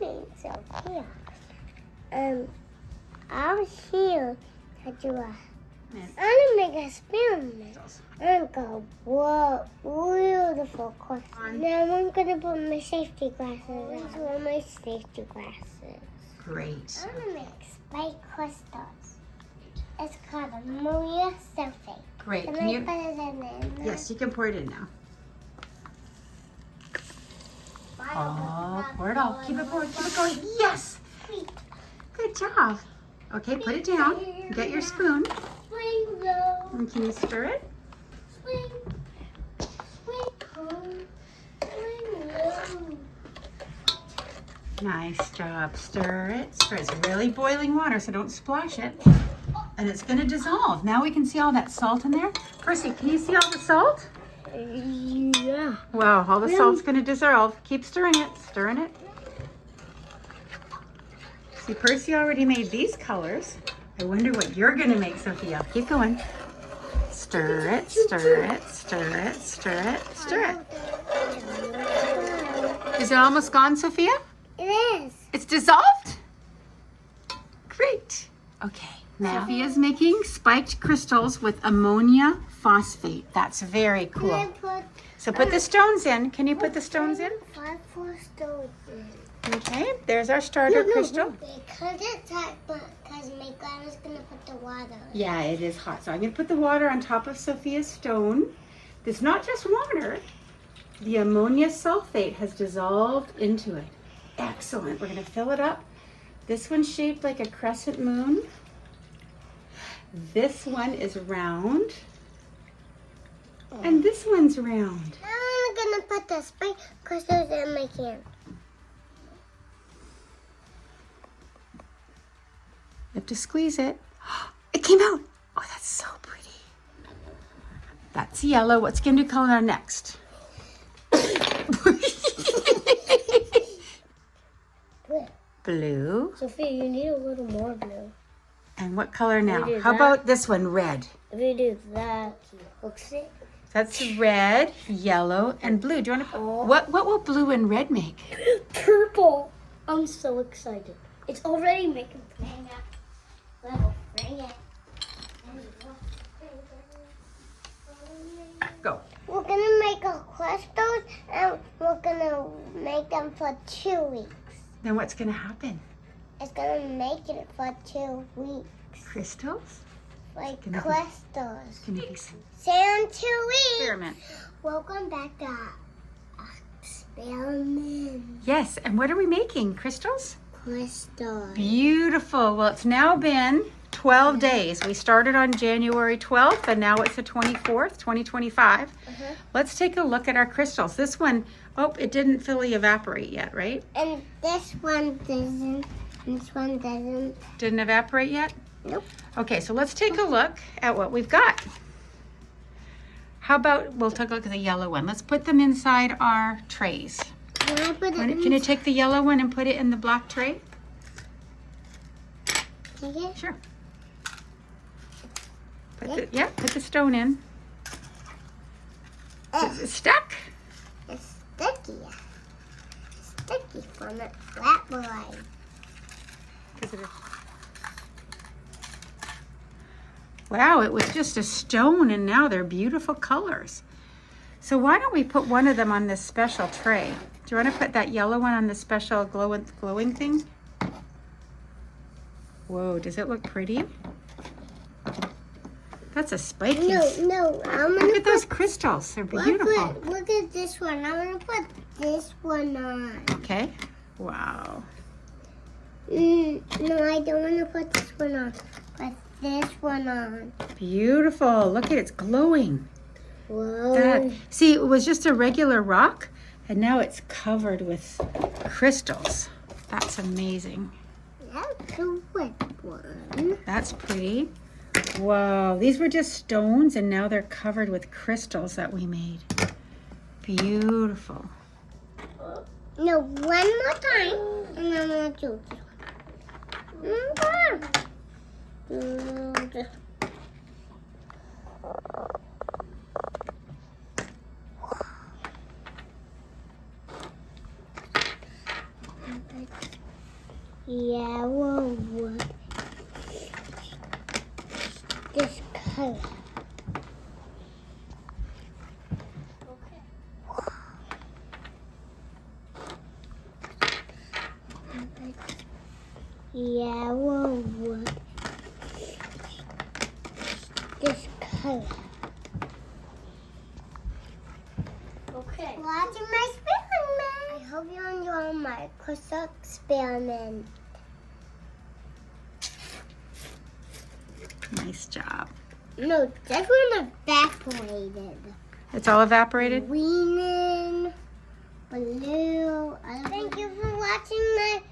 morning, Sophia. I'm here to do I'm gonna make a experiment. I'm gonna go beautiful course. Now I'm gonna put my safety glasses on. These are my safety glasses. Great. I'm gonna make spike crystals. It's called ammonia sulphate. Great. Can Can I you? put it in there? Yes, you can pour it in now. Oh, pour it all. Keep it pouring. Keep it going. Yes. Good job. Okay, put it down. Get your spoon. Swing low. And can you stir it? Swing. Swing home. Swing low. Nice job. Stir it. Stir it. It's really boiling water, so don't splash it. And it's going to dissolve. Now we can see all that salt in there. Percy, can you see all the salt? Yeah. Wow, all the salt's going to dissolve. Keep stirring it. Stirring it. See, Percy already made these colors. I wonder what you're going to make, Sophia. Keep going. Stir it, stir it, stir it, stir it, stir it. Is it almost gone, Sophia? It is. It's dissolved? Great. Okay. Now Sophia's making spiked crystals with ammonia phosphate. That's very cool. So put the stones in. Can you put the stones in? 4 stones in. Okay, there's our starter crystal. Because it's hot, because my grandma's going to put the water in. Yeah, it is hot. So I'm going to put the water on top of Sophia's stone. It's not just water. The ammonia sulphate has dissolved into it. Excellent. We're going to fill it up. This one's shaped like a crescent moon. This one is round. And this one's round. Now I'm going to put the spike crystals in my can. You have to squeeze it. It came out. Oh, that's so pretty. That's yellow. What's going to color next? Blue. Sophia, you need a little more blue. And what color now? do How that. about this one, red? If you do that, looks it. That's red, yellow, and blue. Do you want to? What will blue and red make? Purple. I'm so excited. It's already making level. Bring it. Go. We're gonna make our crystals and we're gonna make them for 2 weeks. Then what's going to happen? It's gonna make it for 2 weeks. Crystals? Like Gonna be- crystals. Can you be Say in 2 weeks. experiment? Welcome back to experiment. Yes. And what are we making? Crystals? Crystals. Beautiful. Well, it's now been 12 days. We started on January 12th, and now it's the 24th, 2025. Let's take a look at our crystals. This one, oh, it didn't fully evaporate yet, right? And this one doesn't. This one doesn't. Didn't evaporate yet? Nope. Okay, so let's take a look at what we've got. How about, we'll take a look at the yellow one. Let's put them inside our trays. Can I put it in? Can you take the yellow one and put it in the black tray? Okay. Sure. Put the stone in. Is it stuck? It's sticky. Sticky from it flat boy. Wow, it was just a stone and now they're beautiful colors. So why don't we put one of them on this special tray? Do you want to put that yellow one on the special glowing thing? Whoa, does it look pretty? That's a spiky. No, I'm gonna Look at those crystals. They're beautiful. Look at this one. I'm gonna put this one on. Okay. Wow. No, I don't want to put this one on. Put this one on. Beautiful. Look at it. It's glowing. Whoa. See, it was just a regular rock, and now it's covered with crystals. That's amazing. That's a wet one. That's pretty. Whoa, these were just stones, and now they're covered with crystals that we made. Beautiful. No, one more time, and I'm gonna do this one. Yellow wood. This color. Yellow wood. This color. Okay. Watching my experiment. I hope you enjoy my crystal experiment. Nice job. No, this one evaporated. It's all evaporated? Green, blue. Thank you for watching my